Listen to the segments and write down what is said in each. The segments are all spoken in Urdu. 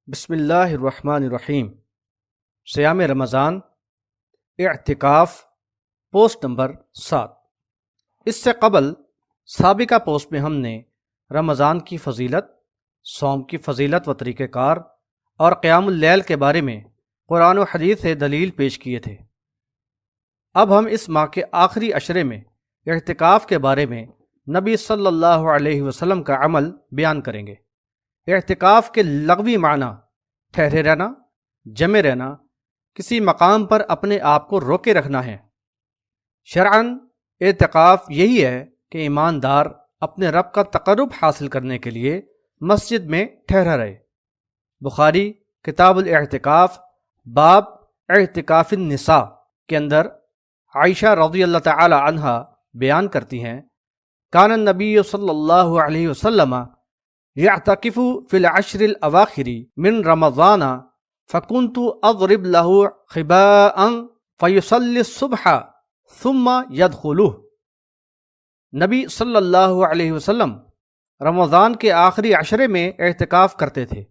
بسم اللہ الرحمن الرحیم۔ صیام رمضان، اعتکاف، پوسٹ نمبر 7۔ اس سے قبل سابقہ پوسٹ میں ہم نے رمضان کی فضیلت، صوم کی فضیلت و طریقہ کار اور قیام اللیل کے بارے میں قرآن و حدیث سے دلیل پیش کیے تھے۔ اب ہم اس ماہ کے آخری عشرے میں اعتکاف کے بارے میں نبی صلی اللہ علیہ وسلم کا عمل بیان کریں گے۔ اعتکاف کے لغوی معنی ٹھہرے رہنا، جمے رہنا، کسی مقام پر اپنے آپ کو روکے رکھنا ہے۔ شرعاً اعتکاف یہی ہے کہ ایماندار اپنے رب کا تقرب حاصل کرنے کے لیے مسجد میں ٹھہرا رہے۔ بخاری کتاب الاعتکاف باب اعتکاف النساء کے اندر عائشہ رضی اللہ تعالی عنہا بیان کرتی ہیں، کان النبی صلی اللہ علیہ وسلم یعتکف فی العشر الاواخر من رمضان فکنت اضرب له خباء فیصلی الصبح ثم یدخلہ۔ نبی صلی اللہ علیہ وسلم رمضان کے آخری عشرے میں اعتکاف کرتے تھے۔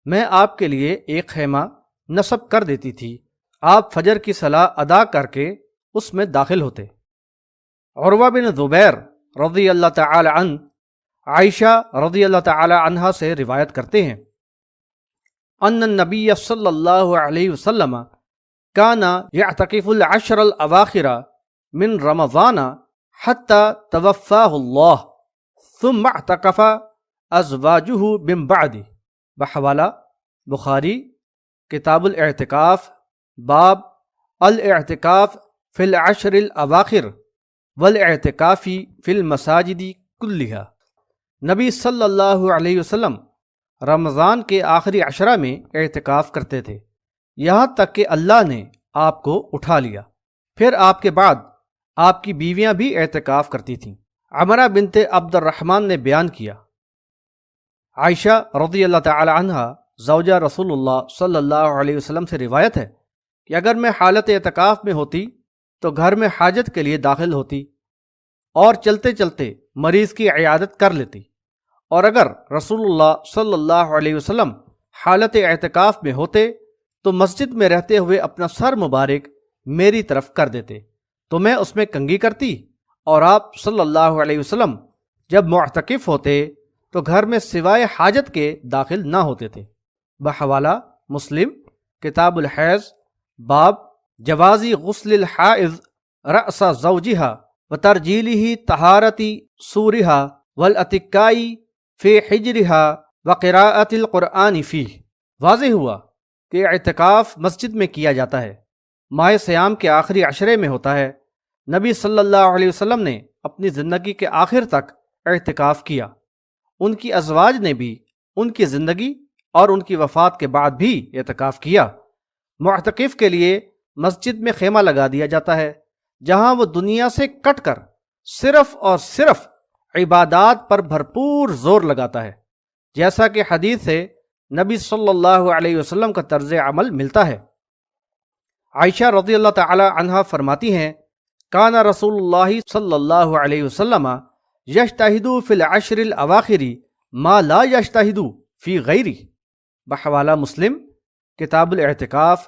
میں آپ کے لیے ایک خیمہ نصب کر دیتی تھی، آپ فجر کی صلاح ادا کر کے اس میں داخل ہوتے۔ عروہ بن زبیر رضی اللہ تعالی عنہ عائشہ رضی اللہ تعالی عنہا سے روایت کرتے ہیں، ان النبی صلی اللہ علیہ وسلم کان یعتکف العشر الاواخر من رمضان حتی توفاہ اللہ ثم اعتکف ازواجہ من بعد۔ بحوالہ بخاری کتاب الاعتکاف باب الاعتکاف فی العشر الاواخر والاعتکاف فی المساجد کلہا۔ نبی صلی اللہ علیہ وسلم رمضان کے آخری عشرہ میں اعتکاف کرتے تھے، یہاں تک کہ اللہ نے آپ کو اٹھا لیا۔ پھر آپ کے بعد آپ کی بیویاں بھی اعتکاف کرتی تھیں۔ عمرہ بنت عبد الرحمن نے بیان کیا، عائشہ رضی اللہ تعالی عنہا زوجہ رسول اللہ صلی اللہ علیہ وسلم سے روایت ہے کہ اگر میں حالت اعتکاف میں ہوتی تو گھر میں حاجت کے لیے داخل ہوتی اور چلتے چلتے مریض کی عیادت کر لیتی، اور اگر رسول اللہ صلی اللہ علیہ وسلم حالت اعتکاف میں ہوتے تو مسجد میں رہتے ہوئے اپنا سر مبارک میری طرف کر دیتے تو میں اس میں کنگھی کرتی، اور آپ صلی اللہ علیہ وسلم جب معتکف ہوتے تو گھر میں سوائے حاجت کے داخل نہ ہوتے تھے۔ بحوالہ مسلم کتاب الحیض باب جوازی غسل الحائض رأس زوجہا وترجیلہ طہارتی سورہا والاتکائی فی حجرہا وقراءت القرآن فیہ۔ واضح ہوا کہ اعتکاف مسجد میں کیا جاتا ہے، ماہ صیام کے آخری عشرے میں ہوتا ہے۔ نبی صلی اللہ علیہ وسلم نے اپنی زندگی کے آخر تک اعتکاف کیا، ان کی ازواج نے بھی ان کی زندگی اور ان کی وفات کے بعد بھی اعتکاف کیا۔ معتکف کے لیے مسجد میں خیمہ لگا دیا جاتا ہے جہاں وہ دنیا سے کٹ کر صرف اور صرف عبادات پر بھرپور زور لگاتا ہے، جیسا کہ حدیث سے نبی صلی اللہ علیہ وسلم کا طرز عمل ملتا ہے۔ عائشہ رضی اللہ تعالی عنہا فرماتی ہیں، کان رسول اللہ صلی اللہ علیہ وسلم یجتہد فی العشر الاواخر ما لا یجتہد فی غیرہ۔ بحوالہ مسلم کتاب الاعتکاف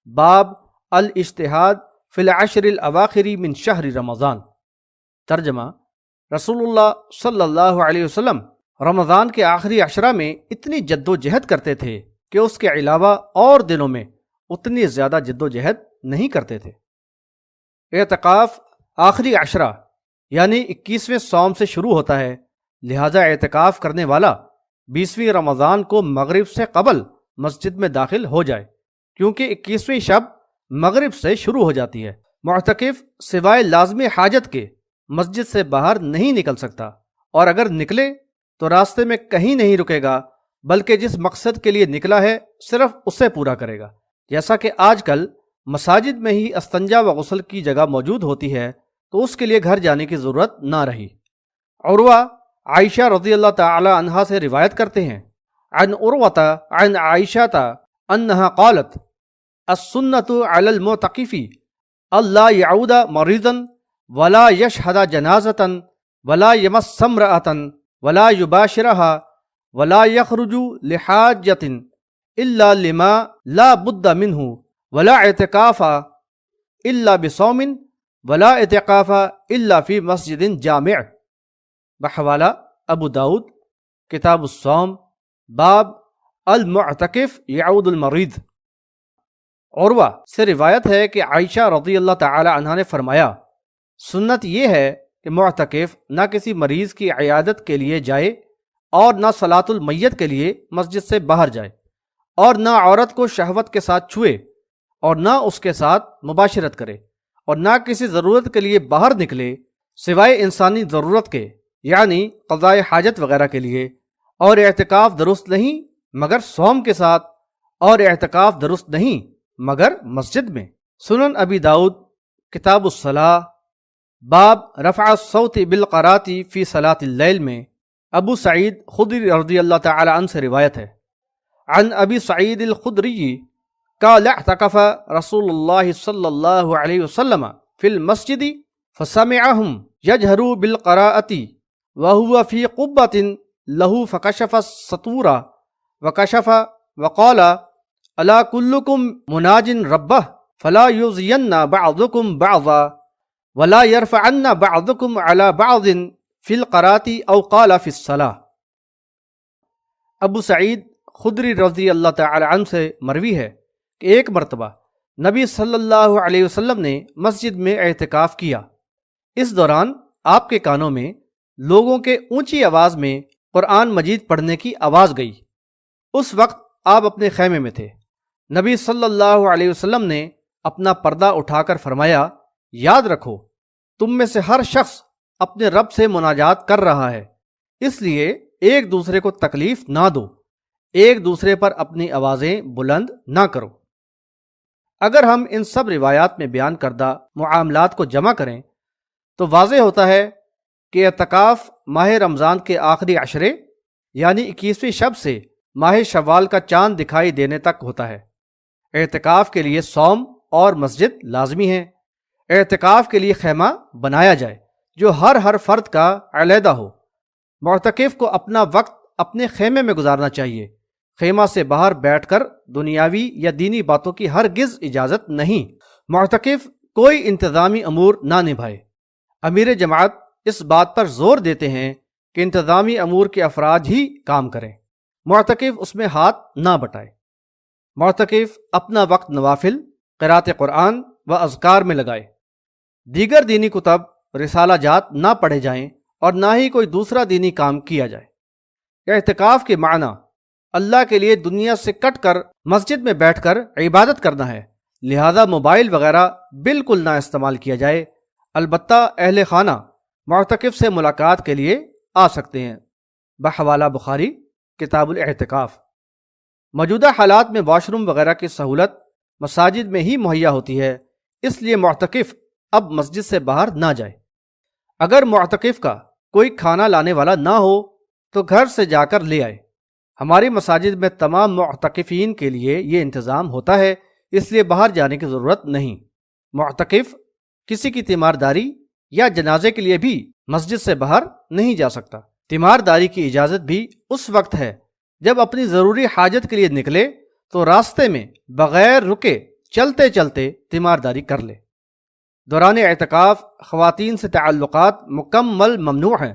باب الاجتہاد فی العشر الاواخر من شہر رمضان۔ ترجمہ، رسول اللہ صلی اللہ علیہ وسلم رمضان کے آخری عشرہ میں اتنی جد و جہد کرتے تھے کہ اس کے علاوہ اور دنوں میں اتنی زیادہ جد و جہد نہیں کرتے تھے۔ اعتکاف آخری عشرہ یعنی 21ویں صوم سے شروع ہوتا ہے، لہذا اعتکاف کرنے والا 20ویں رمضان کو مغرب سے قبل مسجد میں داخل ہو جائے، کیونکہ 21ویں شب مغرب سے شروع ہو جاتی ہے۔ معتکف سوائے لازمی حاجت کے مسجد سے باہر نہیں نکل سکتا، اور اگر نکلے تو راستے میں کہیں نہیں رکے گا، بلکہ جس مقصد کے لیے نکلا ہے صرف اسے پورا کرے گا۔ جیسا کہ آج کل مساجد میں ہی استنجا و غسل کی جگہ موجود ہوتی ہے تو اس کے لیے گھر جانے کی ضرورت نہ رہی۔ عروہ عائشہ رضی اللہ تعالی عنہا سے روایت کرتے ہیں، عن عروۃ عن عائشہ انہا قالت السنۃ علی المعتکف اللہ یعود مریضا ولا یشہد جنازۃ ولا یمس امرأۃ ولا یباشرها ولا یخرج لحاجۃ الا لما لا بد منه ولا اعتکاف الا بصوم ولا اعتکاف الا فی مسجد جامع۔ بحوالہ ابو داود کتاب الصوم، باب المعتکف یعود المریض۔ عروہ سے روایت ہے کہ عائشہ رضی اللہ تعالی عنہا نے فرمایا، سنت یہ ہے کہ معتکف نہ کسی مریض کی عیادت کے لیے جائے اور نہ صلاۃ المیت کے لیے مسجد سے باہر جائے، اور نہ عورت کو شہوت کے ساتھ چھوئے، اور نہ اس کے ساتھ مباشرت کرے، اور نہ کسی ضرورت کے لیے باہر نکلے سوائے انسانی ضرورت کے، یعنی قضاء حاجت وغیرہ کے لیے۔ اور اعتکاف درست نہیں مگر صوم کے ساتھ، اور اعتکاف درست نہیں مگر مسجد میں۔ سنن ابی داؤد کتاب الصلاۃ، باب رفع الصوت بالقرات فی صلاۃ اللیل میں ابو سعید خدری رضی اللہ تعالی عنہ سے روایت ہے، عن ابی سعید الخدری قال اعتکف رسول اللہ صلی اللہ علیہ وسلم فی المسجد فسمعهم یجہروا بالقراءۃ وهو فی قبۃ له فکشف السطور وکشف وقال الا کلکم مناج ربہ فلا یؤذین بعضکم بعضا ولا یرفعن بعضکم علی بعض فی القراءۃ او قال فی الصلاۃ۔ ابو سعید خدری رضی اللہ تعالی عنہ سے مروی ہے کہ ایک مرتبہ نبی صلی اللہ علیہ وسلم نے مسجد میں اعتکاف کیا۔ اس دوران آپ کے کانوں میں لوگوں کے اونچی آواز میں قرآن مجید پڑھنے کی آواز گئی۔ اس وقت آپ اپنے خیمے میں تھے۔ نبی صلی اللہ علیہ وسلم نے اپنا پردہ اٹھا کر فرمایا، یاد رکھو تم میں سے ہر شخص اپنے رب سے مناجات کر رہا ہے، اس لیے ایک دوسرے کو تکلیف نہ دو، ایک دوسرے پر اپنی آوازیں بلند نہ کرو۔ اگر ہم ان سب روایات میں بیان کردہ معاملات کو جمع کریں تو واضح ہوتا ہے کہ اعتکاف ماہ رمضان کے آخری عشرے یعنی 21ویں شب سے ماہ شوال کا چاند دکھائی دینے تک ہوتا ہے۔ اعتکاف کے لیے صوم اور مسجد لازمی ہیں۔ اعتکاف کے لیے خیمہ بنایا جائے جو ہر فرد کا علیحدہ ہو۔ معتکف کو اپنا وقت اپنے خیمے میں گزارنا چاہیے۔ خیمہ سے باہر بیٹھ کر دنیاوی یا دینی باتوں کی ہرگز اجازت نہیں۔ معتکف کوئی انتظامی امور نہ نبھائے۔ امیر جماعت اس بات پر زور دیتے ہیں کہ انتظامی امور کے افراد ہی کام کریں، معتکف اس میں ہاتھ نہ بٹائے۔ معتکف اپنا وقت نوافل، قرات قرآن و اذکار میں لگائے۔ دیگر دینی کتب، رسالہ جات نہ پڑھے جائیں اور نہ ہی کوئی دوسرا دینی کام کیا جائے۔ اعتکاف کے معنی اللہ کے لیے دنیا سے کٹ کر مسجد میں بیٹھ کر عبادت کرنا ہے، لہذا موبائل وغیرہ بالکل نہ استعمال کیا جائے۔ البتہ اہل خانہ معتکف سے ملاقات کے لیے آ سکتے ہیں۔ بحوالہ بخاری کتاب الاعتکاف۔ موجودہ حالات میں واش روم وغیرہ کی سہولت مساجد میں ہی مہیا ہوتی ہے، اس لیے معتکف اب مسجد سے باہر نہ جائے۔ اگر معتکف کا کوئی کھانا لانے والا نہ ہو تو گھر سے جا کر لے آئے۔ ہماری مساجد میں تمام معتکفین کے لیے یہ انتظام ہوتا ہے، اس لیے باہر جانے کی ضرورت نہیں۔ معتکف کسی کی تیمارداری یا جنازے کے لیے بھی مسجد سے باہر نہیں جا سکتا۔ تیمارداری کی اجازت بھی اس وقت ہے جب اپنی ضروری حاجت کے لیے نکلے تو راستے میں بغیر رکے چلتے چلتے تیمارداری کر لے۔ دوران اعتکاف خواتین سے تعلقات مکمل ممنوع ہیں۔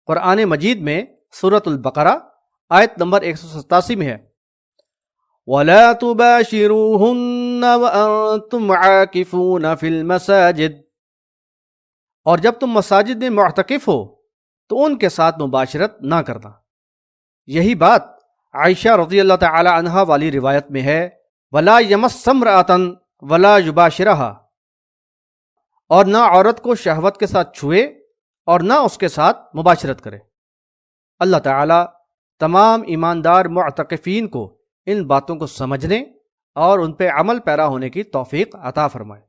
قرآن مجید میں سورۃ البقرہ آیت نمبر 187 میں ہے، وَلَا تُبَاشِرُوهُنَّ وَأَنْتُمْ عَاكِفُونَ فِي الْمَسَاجِدِ، اور جب تم مساجد میں معتکف ہو تو ان کے ساتھ مباشرت نہ کرنا۔ یہی بات عائشہ رضی اللہ تعالی عنہا والی روایت میں ہے، وَلَا يَمَسَّ امْرَأَةً وَلَا يُبَاشِرَهَا، اور نہ عورت کو شہوت کے ساتھ چھوئے اور نہ اس کے ساتھ مباشرت کرے۔ اللہ تعالیٰ تمام ایماندار معتکفین کو ان باتوں کو سمجھنے اور ان پہ عمل پیرا ہونے کی توفیق عطا فرمائے۔